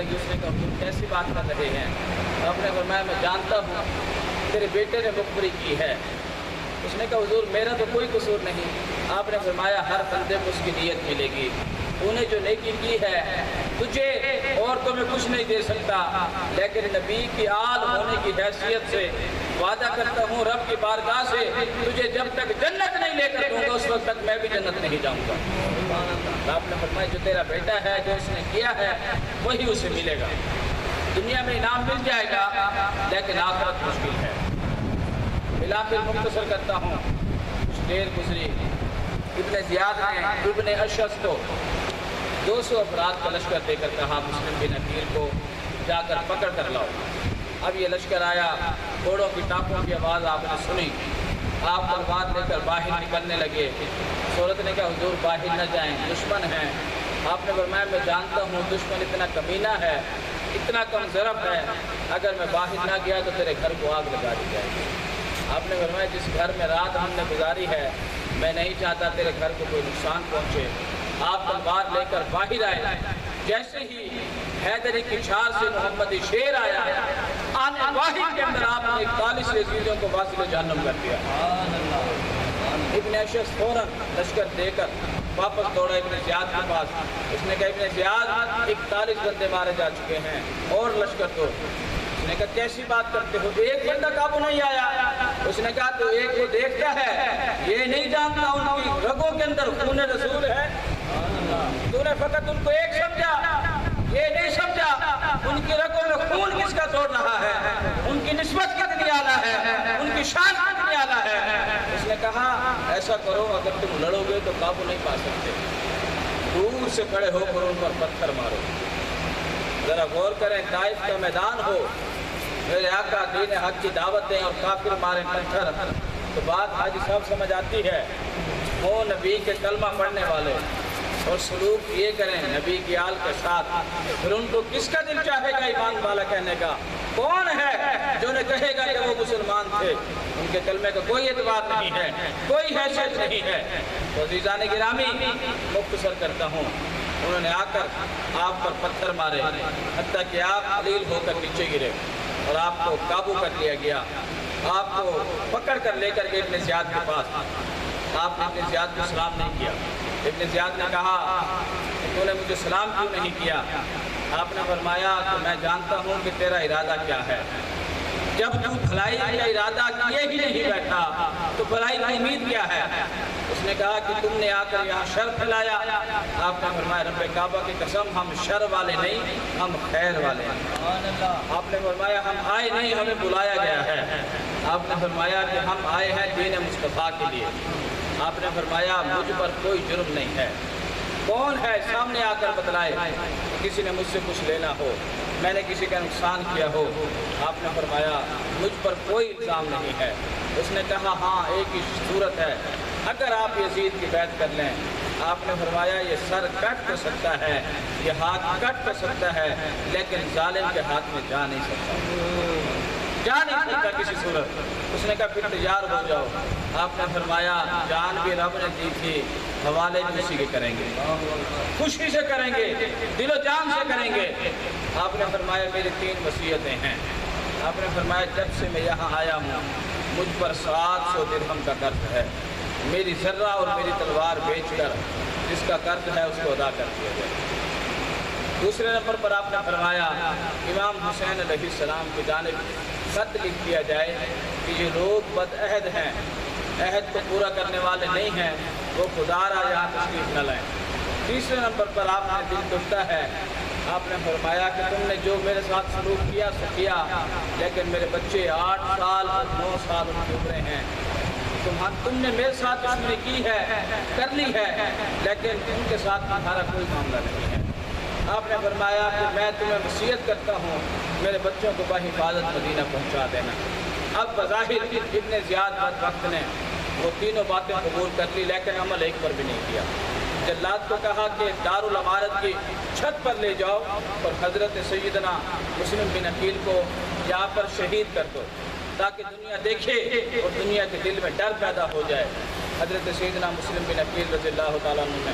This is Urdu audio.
لگی. اس نے کہا تم کیسی بات کر رہے ہیں؟ آپ نے فرمایا میں جانتا ہوں تیرے بیٹے نے مخبری کی ہے. اس نے کہا حضور میرا تو کوئی قصور نہیں. آپ نے فرمایا ہر بندے کو اس کی نیت ملے گی. تو نے جو نیکی کی ہے تجھے اور تو میں کچھ نہیں دے سکتا، لیکن نبی کی آل ہونے کی حیثیت سے وعدہ کرتا ہوں رب کی بارگاہ سے تجھے جب تک جنت نہیں لے کر دوں گا اس وقت تک میں بھی جنت نہیں جاؤں گا. آپ نے فرمایا جو تیرا بیٹا ہے جو اس نے کیا ہے وہی اسے ملے گا. دنیا میں انعام مل جائے گا لیکن آخرت مشکل ہے. بلاخر مختصر کرتا ہوں، کچھ دیر گزری. ابن زیاد نے ابن اشعث کو 200 افراد کا لشکر دے کر کہا مسلم بن عقیل کو جا کر پکڑ کر لاؤ. اب یہ لشکر آیا، گھوڑوں کی ٹاپوں کی آواز آپ نے سنی. آپ تلوار لے کر باہر نکلنے لگے. صورت نے کہا حضور باہر نہ جائیں، دشمن ہیں. آپ نے فرمایا میں جانتا ہوں دشمن اتنا کمینہ ہے، اتنا کم ظرف ہے، اگر میں باہر نہ گیا تو تیرے گھر کو آگ لگا دی جائے گی. آپ نے فرمایا جس گھر میں رات ہم نے گزاری ہے میں نہیں چاہتا تیرے گھر کو کوئی نقصان پہنچے. آپ تلوار لے کر باہر آئے. جیسے ہی حیدری کی چھار سے محمدی شیر آیا، آنے واحد کے اندر آپ نے 41 یزیدیوں کو واصل جہنم کر دیا. ابن اشعث فوراً لشکر دے کر واپس دوڑا ابن زیاد کے پاس. اس نے کہا ابن زیاد 41 بندے مارے جا چکے ہیں اور لشکر دو. اس نے کہا کیسی بات کرتے ہو، ایک بندہ قابو نہیں آیا. اس نے کہا تو ایک کو دیکھتا ہے، یہ نہیں جانتا ان کی رگوں کے اندر خون رسول ہے. تو نے فقط ان کو ایک سمجھا، یہ نہیں سمجھا ان کی رگوں میں خون کس کا دوڑ رہا ہے، ان کی نسبت کتنی اعلیٰ ہے، ان کی شان کتنی اعلیٰ ہے. اس نے کہا ایسا کرو اگر تم لڑو گے تو قابو نہیں پا سکتے، دور سے کھڑے ہو کر ان پر پتھر مارو. ذرا غور کریں، طائف کا میدان ہو، میرے آقا دین حق کی دعوت دیں اور کافر مارے پتھر تو بات آج سب سمجھ آتی ہے. وہ نبی کے کلمہ پڑھنے والے اور سلوک یہ کریں نبی کی آل کے ساتھ، پھر ان کو کس کا دل چاہے گا ایمان والا کہنے کا؟ کون ہے جو نے کہے گا کہ وہ مسلمان تھے؟ ان کے کلمے کا کوئی اعتبار نہیں ہے، کوئی حیثیت نہیں ہے. تو عزیزان گرامی مختصر کرتا ہوں، انہوں نے آ کر آپ پر پتھر مارے حتیٰ کہ آپ علیل ہو کر نیچے گرے اور آپ کو قابو کر لیا گیا. آپ کو پکڑ کر لے کر گئے ابن زیاد کے پاس. آپ نے ابن زیاد کو سلام نہیں کیا. ابن زیاد نے کہا تو نے مجھے سلام کیوں نہیں کیا؟ آپ نے فرمایا کہ میں جانتا ہوں کہ تیرا ارادہ کیا ہے. جب تو بھلائی کا ارادہ کیے ہی نہیں بیٹھا تو بھلائی کی امید کیا ہے؟ اس نے کہا کہ تم نے آ کر یہاں شر پھیلایا. آپ نے فرمایا رب کعبہ کی قسم ہم شر والے نہیں، ہم خیر والے ہیں. آپ نے فرمایا ہم آئے نہیں، ہمیں بلایا گیا ہے. آپ نے فرمایا کہ ہم آئے ہیں دین مصطفیٰ کے لیے. آپ نے فرمایا مجھ پر کوئی جرم نہیں ہے. کون ہے سامنے آ کر بتلائے. کسی نے مجھ سے کچھ لینا ہو، میں نے کسی کا نقصان کیا ہو. آپ نے فرمایا مجھ پر کوئی الزام نہیں ہے. اس نے کہا ہاں ایک ہی صورت ہے، اگر آپ یزید کی بیعت کر لیں. آپ نے فرمایا یہ سر کٹ تو سکتا ہے، یہ ہاتھ کٹ تو سکتا ہے، لیکن ظالم کے ہاتھ میں جا نہیں سکتا، جا نہیں سکتا کسی صورت. اس نے کہا پھر تیار ہو جاؤ. آپ نے فرمایا جان بھی رب نے دی تھی، حوالے بھی اسی کے کریں گے، خوشی سے کریں گے، دل و جان سے کریں گے. آپ نے فرمایا میری 3 وصیتیں ہیں. آپ نے فرمایا جب سے میں یہاں آیا ہوں مجھ پر 700 درہم کا قرض ہے. میری ذرہ اور میری تلوار بیچ کر جس کا قرض ہے اس کو ادا کر دیا جائے. دوسرے نمبر پر آپ نے فرمایا امام حسین علیہ السلام کی جانب خط لکھ دیا جائے کہ یہ لوگ بد عہد ہیں، عہد کو پورا کرنے والے نہیں ہیں، وہ خدارا یہاں تشریف نہ لائیں. تیسرے نمبر پر آپ نے دل دکھتا ہے. آپ نے فرمایا کہ تم نے جو میرے ساتھ سلوک کیا سو کیا، لیکن میرے بچے 8 سال اور 9 سال ان کے عمریں ہیں. تم نے میرے ساتھ دشمنی کی ہے، کر لی ہے، لیکن ان کے ساتھ تمہارا کوئی معاملہ نہیں ہے. آپ نے فرمایا کہ میں تمہیں وصیت کرتا ہوں میرے بچوں کو بحفاظت مدینہ پہنچا دینا. اب بظاہر ابن زیاد وقت نے وہ تینوں باتیں قبول کر لی، لیکن عمل ایک پر بھی نہیں کیا. جلاد کو کہا کہ دارالامارت کی چھت پر لے جاؤ اور حضرت سیدنا مسلم بن عقیل کو یہاں پر شہید کر دو تاکہ دنیا دیکھے اور دنیا کے دل میں ڈر پیدا ہو جائے. حضرت سیدنا مسلم بن عقیل رضی اللہ تعالیٰ عنہ نے